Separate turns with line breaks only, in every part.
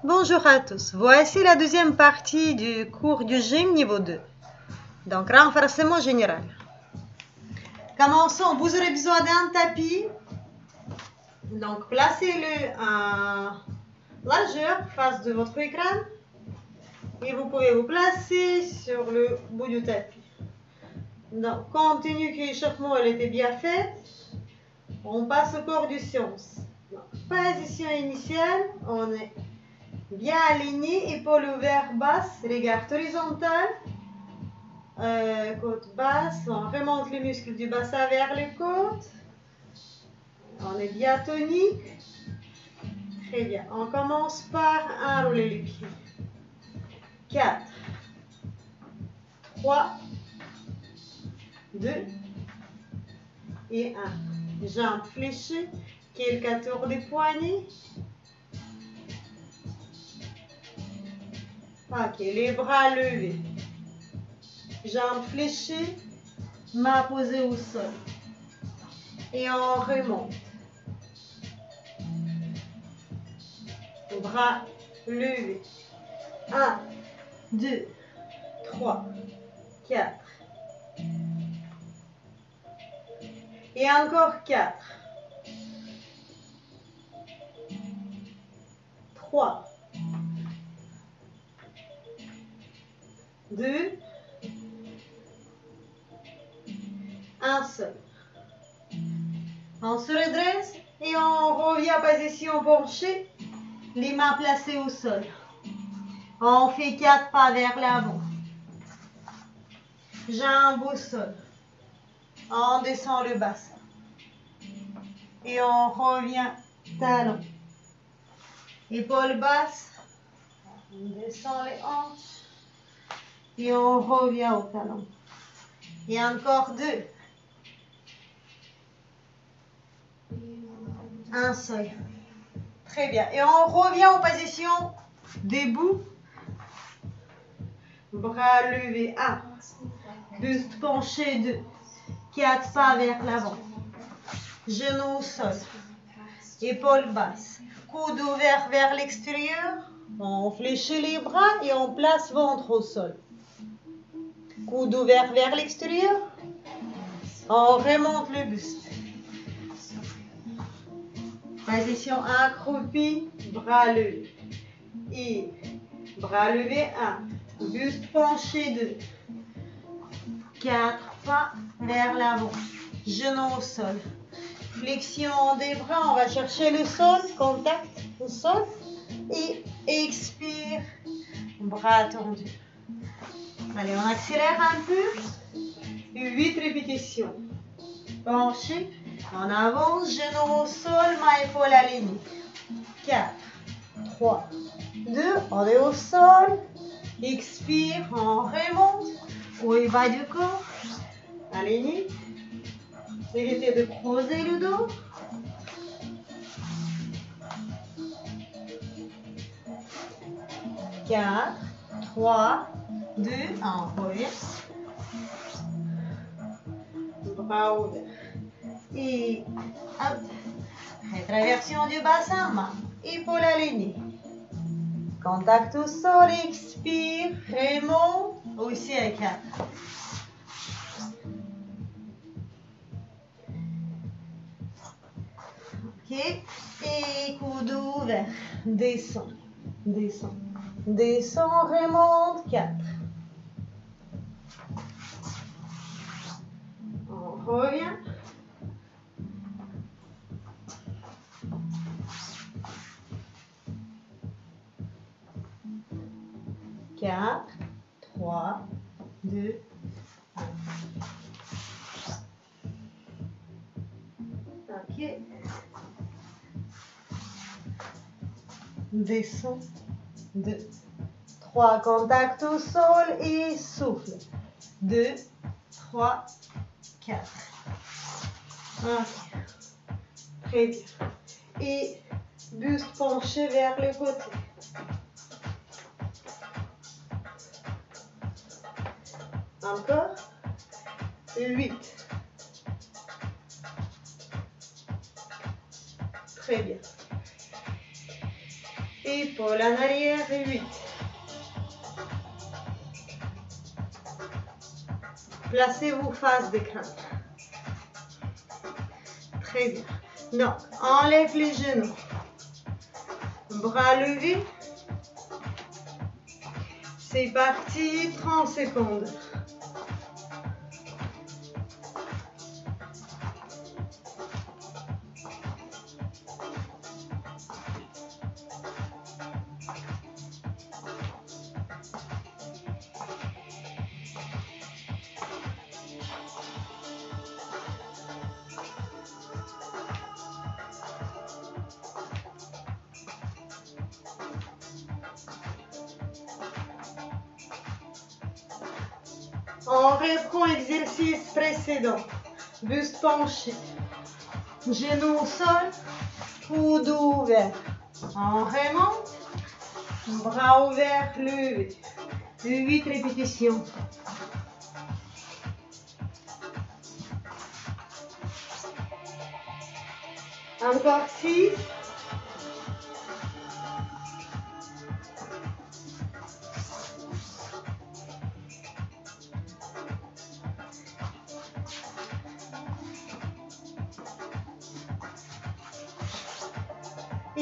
Bonjour à tous, voici la deuxième partie du cours du gym niveau 2. Donc renforcement général. Commençons, vous aurez besoin d'un tapis. Donc placez-le en largeur face de votre écran. Et vous pouvez vous placer sur le bout du tapis. Donc compte tenu que l'échauffement était bien fait, on passe au cours du séance. Donc, position initiale, on est bien aligné, épaules ouvertes basses, regarde horizontal, côte basse, on remonte les muscles du bassin vers les côtes, on est bien tonique, très bien, on commence par enrouler les pieds, 4, 3, 2 et 1, jambes fléchées, quelques tours de poignets. Ok, les bras levés, jambes fléchées, mains posées au sol. Et on remonte. Bras levés. 1, 2, 3, 4. Et encore 4. 3, 2, 1 seul. On se redresse et on revient à position penchée, les mains placées au sol. On fait 4 pas vers l'avant. Jambes au sol. On descend le bassin. Et on revient talon. Épaules basses. On descend les hanches. Et on revient au talon. Et encore 2. Un seul. Très bien. Et on revient en position debout. Bras levés. 1. Buste penché. 2. 4 pas vers l'avant. Genoux au sol. Épaules basses. Coude ouvert vers l'extérieur. On fléchit les bras et on place ventre au sol. Coude ouvert vers l'extérieur. On remonte le buste. Position accroupie, bras levés. Et bras levés, 1. Buste penché, 2. 4 pas vers l'avant. Genoux au sol. Flexion des bras, on va chercher le sol, contact au sol. Et expire, bras tendus. Allez, on accélère un peu. 8 répétitions. Penché, on avance, genoux au sol, main épaule alignée. 4, 3, 2, on est au sol. Expire, on remonte. Au bas du corps. Aligné. Évitez de creuser le dos. 4, 3, 2, on revient. Bras ouverts. Et hop. Rétraversion du bassin, main. Épaule alignée. Contact au sol, expire, remonte. Aussi à 4. Ok. Et coude ouvert. Descend. Descend. Descend, remonte. 4. On revient. Quatre, 3, 2, 1. Ok. Descend. 2, 3. Contact au sol et souffle. 2, 3, 4. Ok. Très bien. Et buste penché vers le côté. Encore. 8. Très bien. Épaule en arrière, 8. Placez-vous face d'écran. Très bien. Donc, enlève les genoux. Bras levés. C'est parti, 30 secondes. On reprend l'exercice précédent. Buste penché. Genoux au sol. Coude ouvert. On remonte. Bras ouverts, levés. 8 répétitions. Encore 6.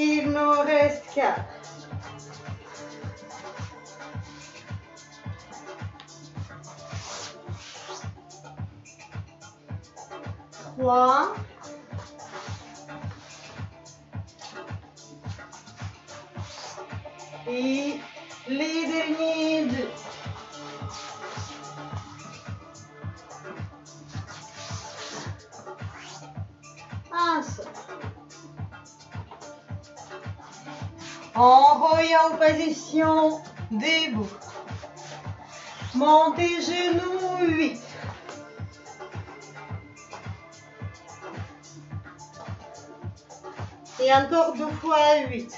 Il nous reste 4. 3. Et les derniers 2. Un seul. On revient en position debout. Montez genoux, 8. Et encore 2 fois 8.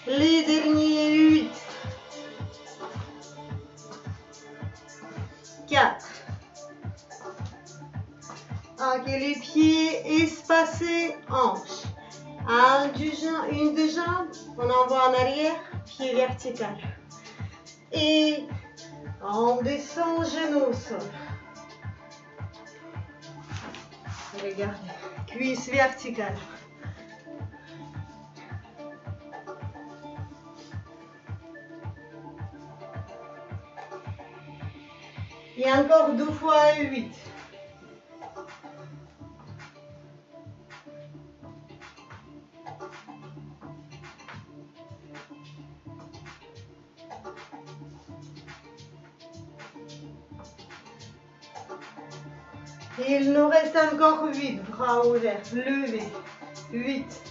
Les derniers 8. 4. Ok, les pieds espacés, hanches. Une des jambes, on envoie en arrière, pied vertical. Et on descend genou au sol. Regardez, cuisse verticale. Et encore 2 fois 8. Il nous reste encore 8, bras ouverts, levés, 8.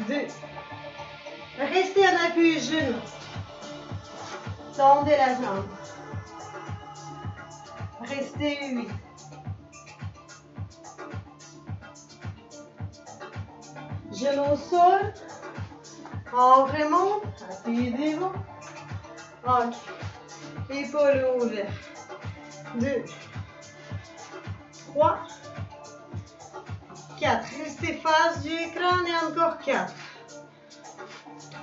Deux. Restez en appui genou. Tendez la jambe. Restez 8. Genou au sol. On remonte. Appuyez devant. Ok. Épaules ouvertes. 2. 3. 4. Restez face du écran et encore 4.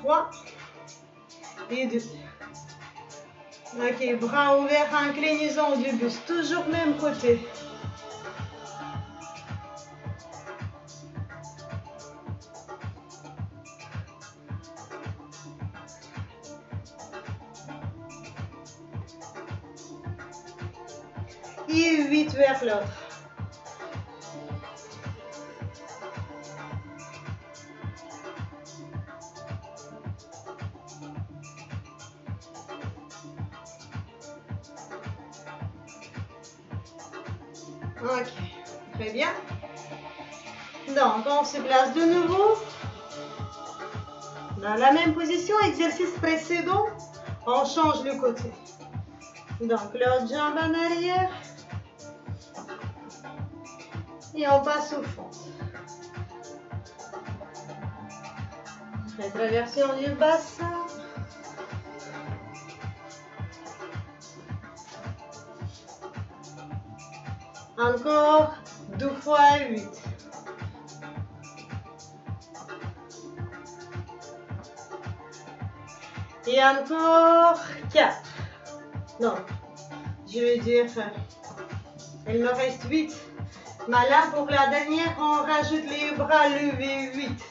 3. Et 2. Ok, bras ouverts, inclinaison du buste. Toujours même côté. Et 8 vers l'autre. Ok, très bien. Donc, on se place de nouveau. Dans la même position, exercice précédent, on change le côté. Donc, l'autre jambe en arrière. Et on passe au fond. Rétraversion du bassin. Encore 2 fois 8. Et encore 4. Non, je vais dire, il me reste 8. Mais là, pour la dernière, on rajoute les bras levés 8.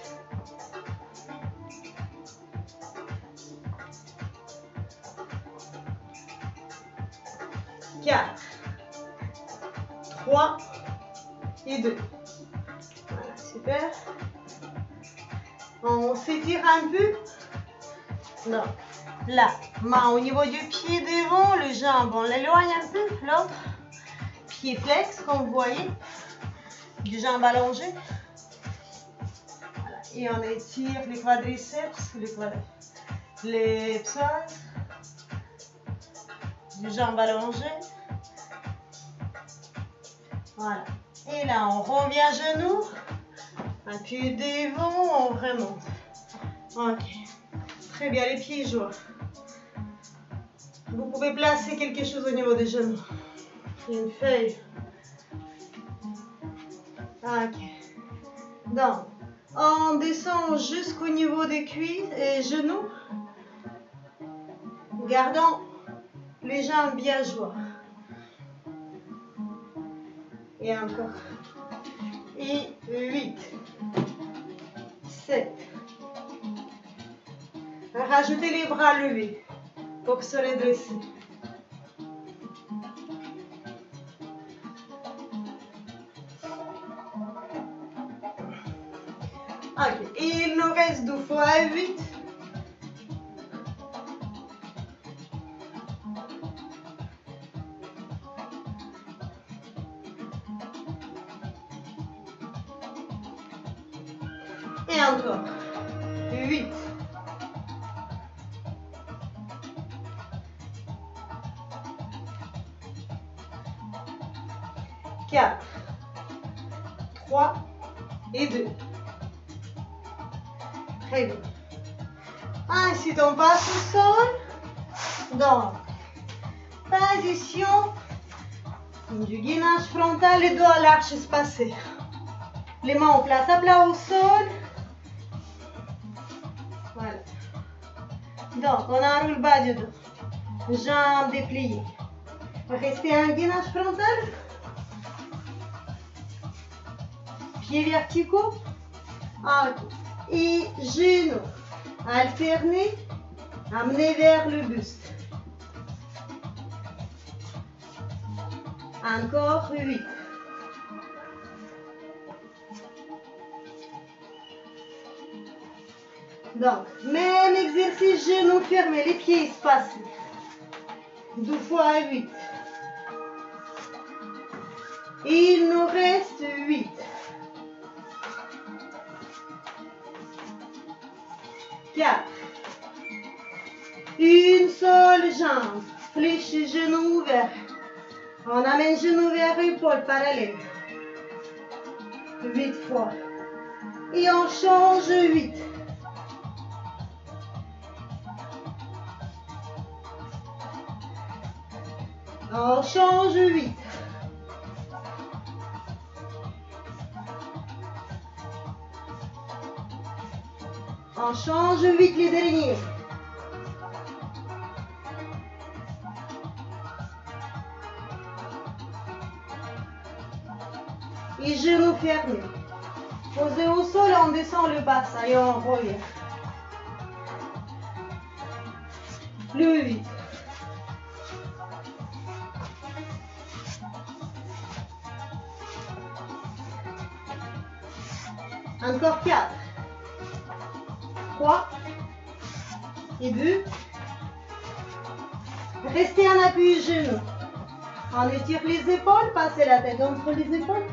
4, 3 et 2. Voilà, super. On s'étire un peu. Donc, là, main au niveau du pied devant, le jambe, on l'éloigne un peu. L'autre, pied flex, comme vous voyez. Du jambe allongée. Voilà. Et on étire les quadriceps, les psoas. Du jambe allongée. Voilà. Et là, on revient à genoux. Un pied devant, on remonte. Ok. Très bien, les pieds joints. Vous pouvez placer quelque chose au niveau des genoux. Une feuille. Ok. Donc, on descend jusqu'au niveau des cuisses et genoux. Gardons les jambes bien jointes. Et encore. Et 8. 7. Rajoutez les bras levés pour se redresser. Ok. Et il nous reste 2 fois 8. Et encore. 8. 4. 3 et 2. Très bien. Ensuite, on passe au sol. Donc, position du gainage frontal, les dos à l'arche espacée. Les mains en place à plat au sol. Voilà. Donc, on enroule bas du dos. Jambes dépliées. Restez un gainage frontal. Pieds verticaux. Et genoux. Alternez. Amenez vers le buste. Encore 8. Donc, même exercice, genoux fermés, les pieds espacés. 2 fois 8. Et il nous reste 8. 4. Une seule jambe. Fléché, genou ouvert. On amène genou vers épaule parallèle. 8 fois. Et on change 8. On change 8. On change 8 les derniers. Et genoux fermés. Posez au sol, on descend le bassin et on revient. Le 8. Encore 4. 3. Et 2. Restez en appui genou. On étire les épaules, passez la tête entre les épaules.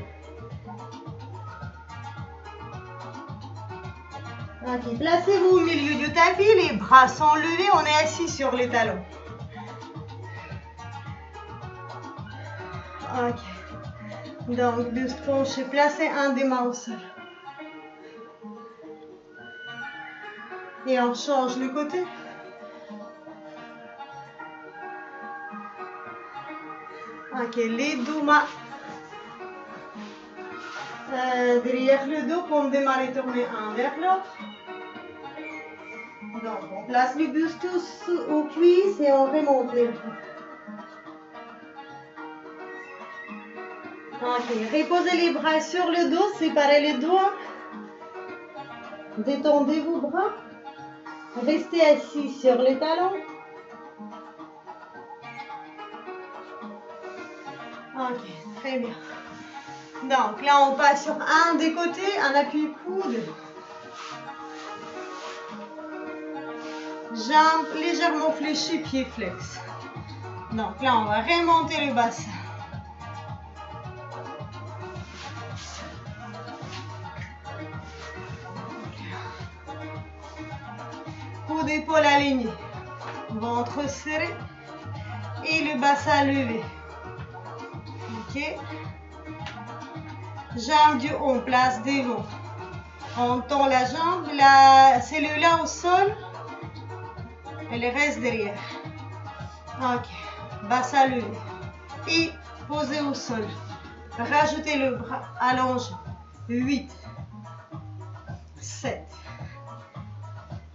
Ok, placez-vous au milieu du tapis, les bras sont levés, on est assis sur les talons. Ok. Donc, buste penché, placez un des mains au sol. Et on change le côté. Ok, les deux mains derrière le dos pour démarrer, tourner un vers l'autre. Donc, on place le buste aux cuisses et on remonte les bras. Ok, reposez les bras sur le dos, séparez les doigts. Détendez vos bras. Restez assis sur les talons. Ok, très bien. Donc là, on passe sur un des côtés, un appui coude. Jambes légèrement fléchies, pieds flex. Donc là, on va remonter le bassin. Coude épaule alignée. Ventre serré. Et le bassin levé. Ok. Jambe du haut, place devant. On tend la jambe, la cellule-là au sol. Elle reste derrière. Ok. Bassin levé. Et posé au sol. Rajoutez le bras allongé. 8, 7,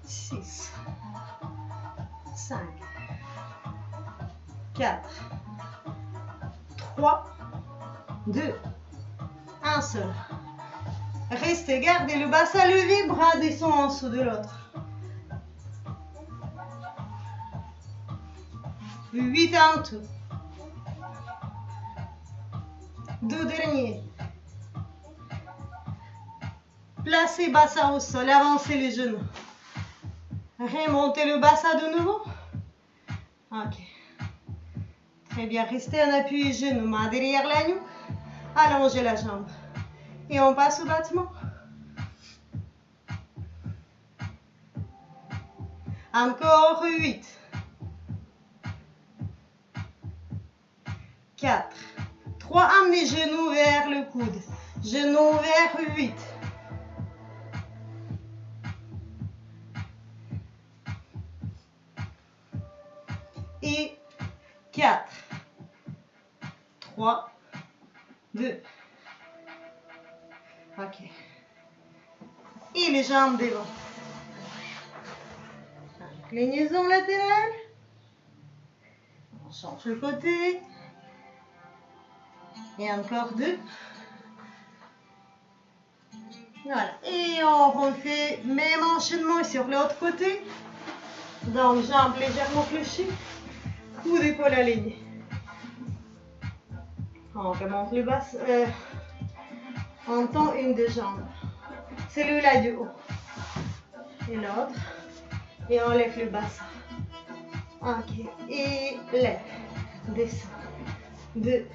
6, 5, 4, 3, 2, 1 seul. Restez, gardez le bassin levé, bras descend en dessous de l'autre. 8 en tout. 2 derniers. Placez bassin au sol, avancez les genoux. Remontez le bassin de nouveau. Ok. Très bien, restez en appui genoux, main derrière la nuque. Allongez la jambe. Et on passe au battement. Encore 8. 4. 3, amenez genoux vers le coude. Genoux vers 8. Et 4. 3. 2. Ok. Et les jambes devant. Inclinaison latérale. On change le côté. Et encore 2. Voilà. Et on refait même enchaînement sur l'autre côté. Donc, jambes légèrement fléchies. Coude épaule alignée. On remonte le bassin. On tend une des jambes. Celui-là du haut. Et l'autre. Et on lève le bassin. Ok. Et lève. Descend. 2.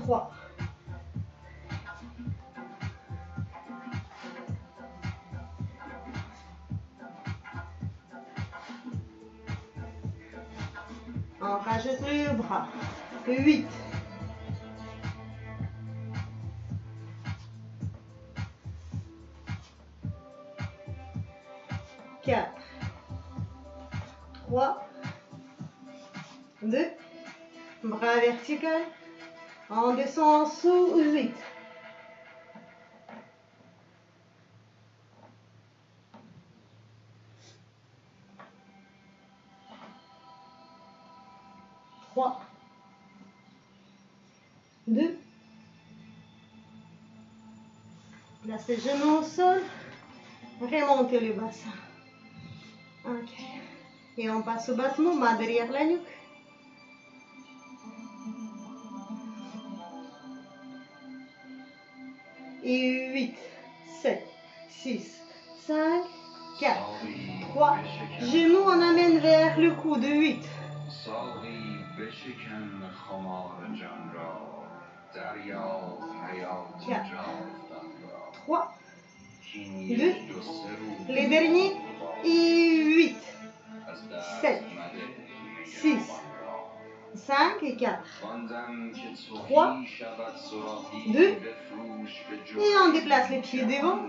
3. On rajoute le bras. 8. 4. 3. 2. Bras vertical. On descend en dessous. 8. 3. 2. Placez les genoux au sol. Remontez le bassin. Ok. Et on passe au battement, main derrière la nuque. Et 8, 7, 6, 5, 4, 3. Genoux, on amène vers le coude. 8. 4, 3, 2, les derniers, et 8, 7, 6, 5 et 4, 3, 2, et on déplace les pieds devant.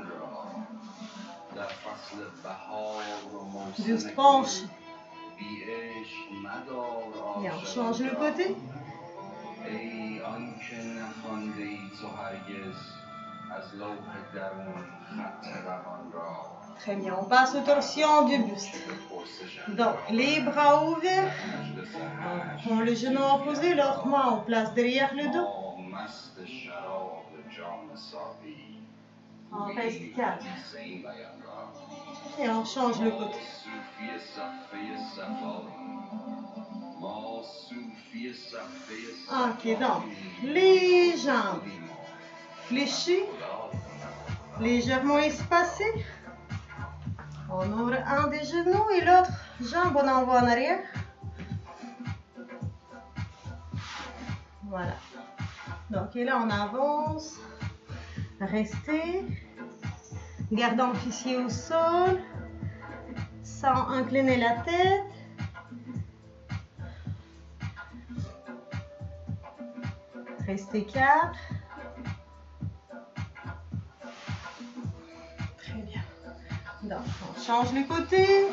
Buste penché. Et on change le côté. Très bien, on passe aux torsions du buste. Donc, les bras ouverts. On prend le genou opposé, l'autre main on place derrière le dos. On reste 4. Et on change le côté. Ok, donc, les jambes fléchies, légèrement espacées. On ouvre un des genoux et l'autre jambe, on envoie en arrière. Voilà. Donc, et là, on avance. Restez. Gardons le fessier au sol. Sans incliner la tête. Restez 4. Très bien. Donc, on change le côté.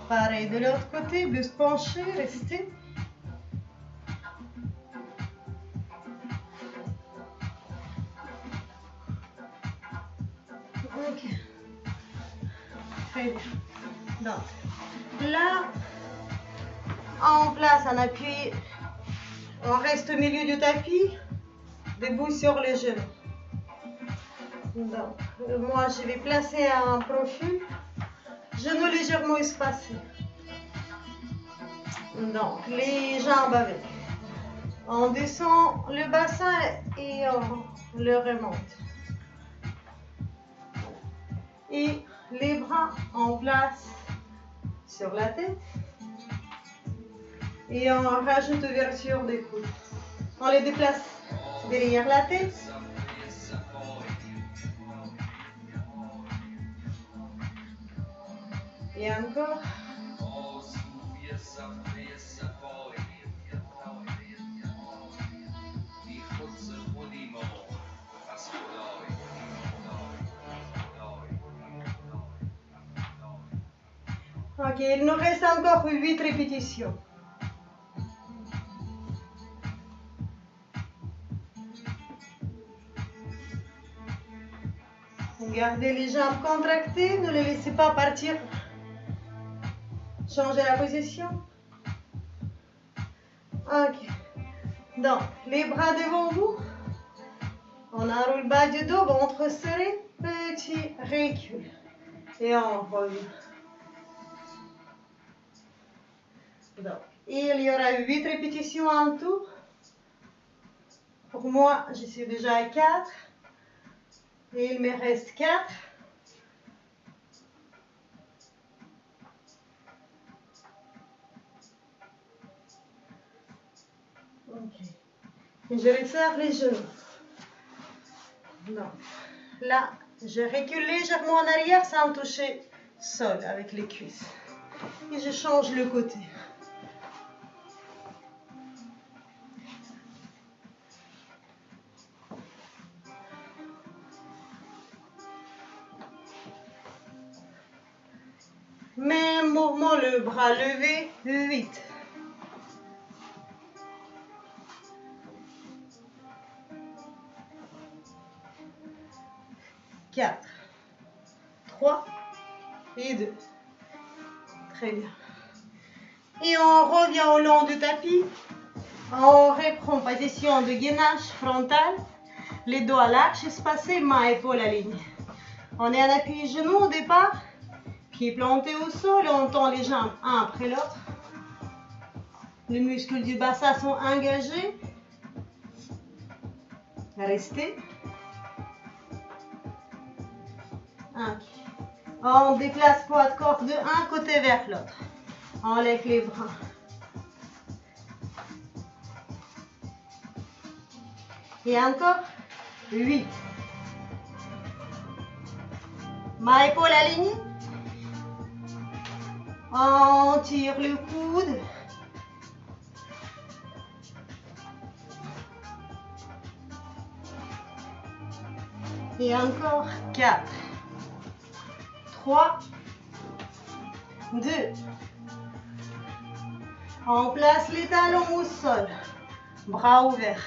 Pareil de l'autre côté, buste penché, restez. Ok. Très bien. Donc, là, on place un appui. On reste au milieu du tapis, debout sur les genoux. Donc, moi, je vais placer un profil, genoux légèrement espacés. Donc, les jambes avec. On descend le bassin et on le remonte. Et les bras, on place sur la tête. Et on rajoute ouverture des coudes. On les déplace derrière la tête. Et encore. Ok, il nous reste encore 8 répétitions. Gardez les jambes contractées, ne les laissez pas partir. Changez la position. Ok. Donc, les bras devant vous. On enroule le bas du dos, ventre serré, petit recul. Et on revient. Donc, il y aura 8 répétitions en tout. Pour moi, je suis déjà à 4. Et il me reste 4. Ok. Et je resserre les genoux. Donc, là, je recule légèrement en arrière sans toucher sol avec les cuisses. Et je change le côté. Même mouvement, le bras levé, 8. 4, 3 et 2. Très bien. Et on revient au long du tapis. On reprend position de gainage frontal. Les dos à l'arche espacés, mains épaules alignées. On est en appui genou au départ. Pieds plantés au sol et on tend les jambes un après l'autre. Les muscles du bassin sont engagés. Restez. Okay. On déplace poids de corps de un côté vers l'autre. On lève les bras. Et encore 8. Main épaule alignée. On tire le coude. Et encore 4, 3, 2. On place les talons au sol. Bras ouverts.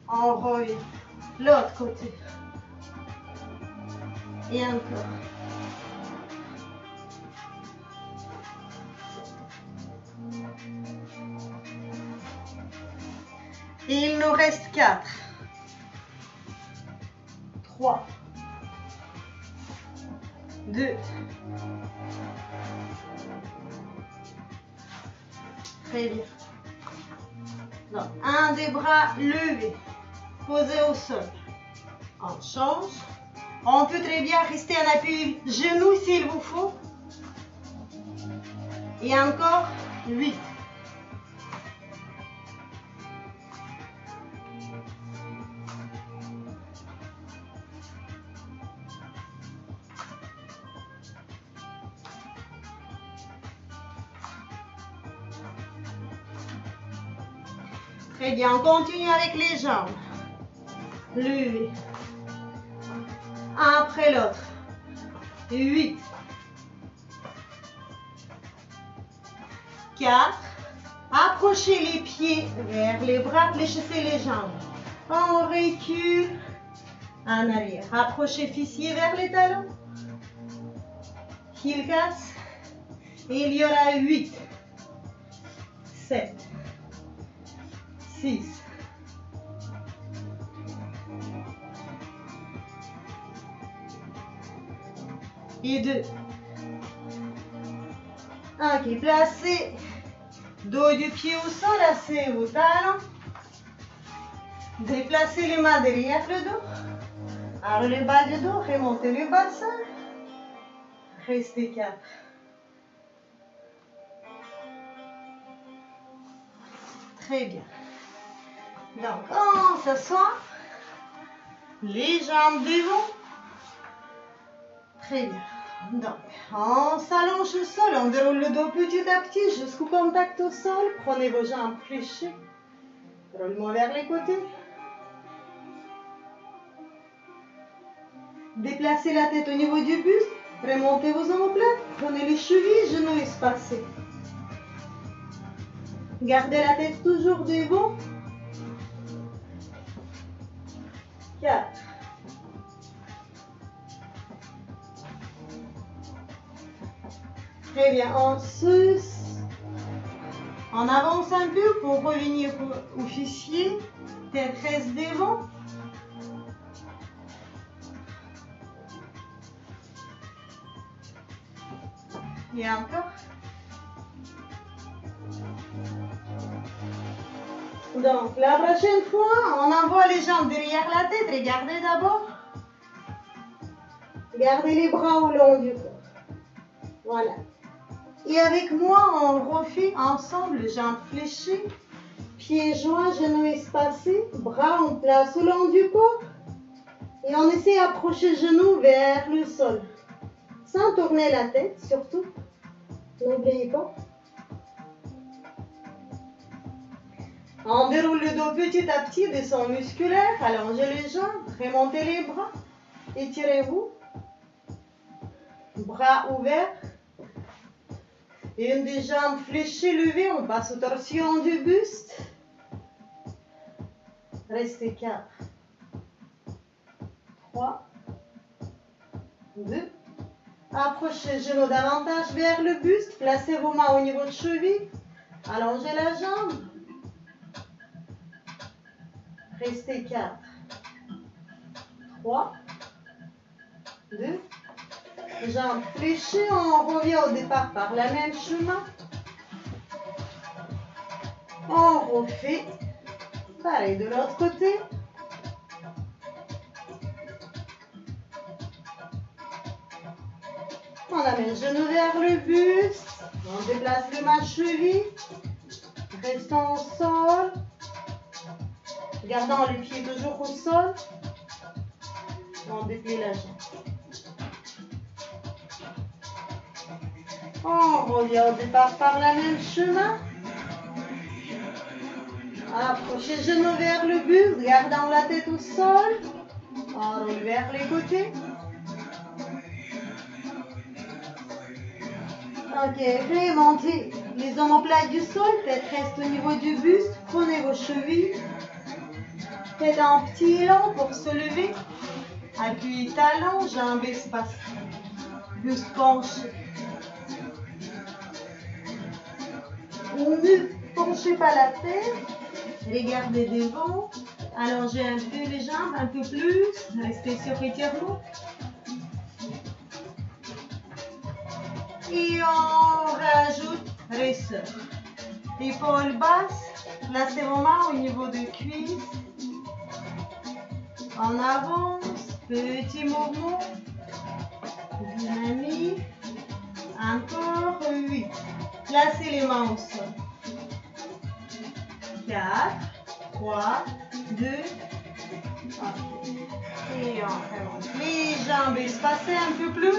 On revient. L'autre côté. Et encore. Et il nous reste 4, 3, 2. Très bien. Donc, un des bras levé, posé au sol. On change. On peut très bien rester en appui genou s'il vous faut. Et encore 8. Très bien, on continue avec les jambes. Levez. Un après l'autre. 8. 4. Approchez les pieds vers les bras, fléchissez les jambes. On recule en arrière. Approchez fessiers vers les talons. Heel casse. Et il y aura 8, 7, 6, 2. Ok, placez dos du pied au sol, asseyez vos talons. Déplacez les mains derrière le dos. Alors le bas du dos, remontez le bassin. Restez 4. Très bien. Donc, on s'assoit. Les jambes devant. Très bien. Donc, on s'allonge au sol. On déroule le dos petit à petit jusqu'au contact au sol. Prenez vos jambes fléchées. Roulement vers les côtés. Déplacez la tête au niveau du buste. Remontez vos omoplates. Prenez les chevilles, genoux espacés. Gardez la tête toujours devant. 4. Très bien, on avance un peu pour revenir au fessier. Tête reste devant. Et encore. Donc, la prochaine fois, on envoie les jambes derrière la tête. Regardez d'abord. Gardez les bras au long du corps. Voilà. Et avec moi, on refait ensemble, jambes fléchées, pieds joints, genoux espacés, bras en place au long du corps. Et on essaie d'approcher genoux vers le sol. Sans tourner la tête, surtout. N'oubliez pas. On déroule le dos petit à petit, descend musculaire, allongez les jambes, remontez les bras, étirez-vous. Bras ouverts. Une des jambes fléchées, levées, on passe aux torsions du buste. Restez 4, 3, 2. Approchez les genoux davantage vers le buste. Placez vos mains au niveau de cheville. Allongez la jambe. Restez 4, 3, 2. Jambes fléchées, on revient au départ par le même chemin. On refait. Pareil de l'autre côté. On amène genou vers le buste. On déplace les mains cheville. Restons au sol. Gardant les pieds toujours au sol. On déplie la jambe. On revient au départ par le même chemin. Approchez genou vers le buste, gardant la tête au sol. Enroule vers les côtés. Ok, remontez les omoplates du sol, tête reste au niveau du buste, prenez vos chevilles, faites un petit élan pour se lever, appuyez talons, jambes espacées, buste penché. Ne penchez pas la tête, regardez devant, allongez un peu les jambes, un peu plus, restez sur étirement. Et on rajoute ressort. Épaules basses, placez vos mains au niveau des cuisses. On avance, petit mouvement, dynamique. Encore 8. Placez les mains au sol. 4, 3, 2, 1. Et on remonte. Les jambes espacées un peu plus.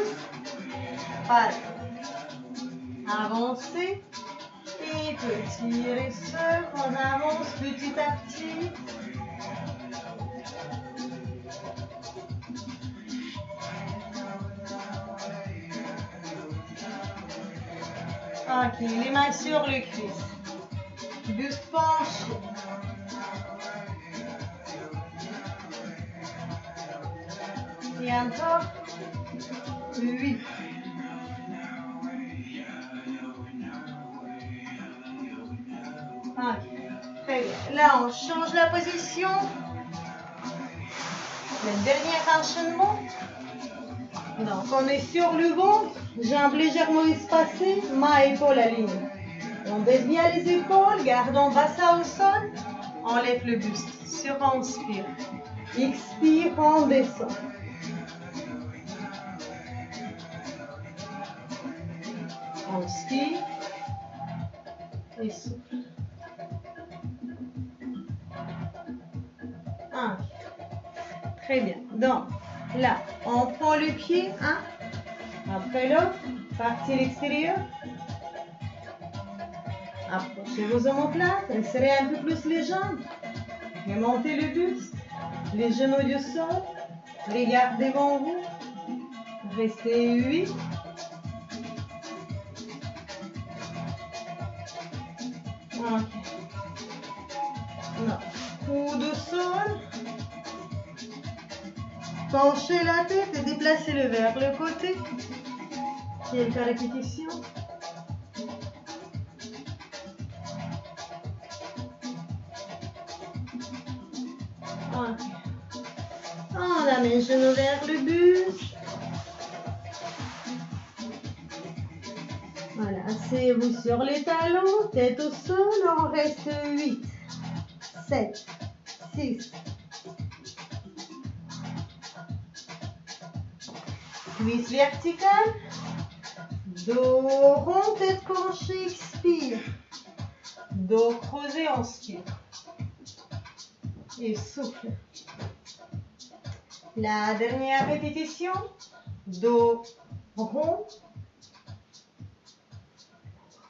Pareil. Avancez. Et petit ressort. On avance petit à petit. Ok, les mains sur le cuisse. Buste penché. Et encore 8. Ok, très bien. Là, on change la position. Le dernier enchaînement. Donc, on est sur le ventre, jambes légèrement espacées, mains et épaules alignées. On baisse bien les épaules, gardons bassin au sol, on lève le buste. Sur inspire, expire, on descend. Inspire et souffle. 1. Très bien. Donc, là, on prend le pied, un après l'autre, partie l'extérieur. Approchez vos omoplates, resserrez un peu plus les jambes. Remontez le buste, les genoux du sol. Regardez devant vous. Restez 8. Ok. Non. Coude au sol. Penchez la tête et déplacez-le vers le côté. Quelques répétitions. Ok. On amène genou vers le buste. Voilà, asseyez-vous sur les talons, tête au sol, on reste 8, 7, 6. Cuisse verticale, dos rond, tête penchée, expire. Dos creusé, inspire. Et souffle. La dernière répétition, dos rond,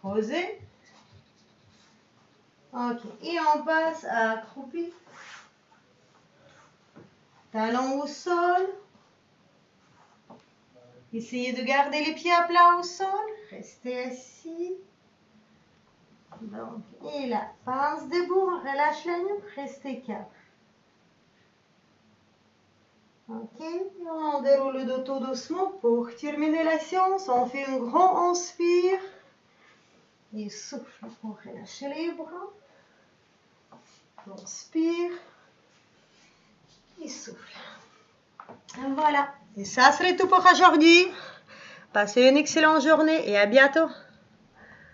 creusé. Ok, et on passe à accroupi. Talons au sol. Essayez de garder les pieds à plat au sol. Restez assis. Donc, et là, pince debout, on relâche la nuque, restez calme. Ok, on déroule le dos tout doucement. Pour terminer la séance, on fait un grand inspire. Et souffle pour relâcher les bras. Inspire. Et souffle. Voilà. Et ça serait tout pour aujourd'hui. Passez une excellente journée et à bientôt.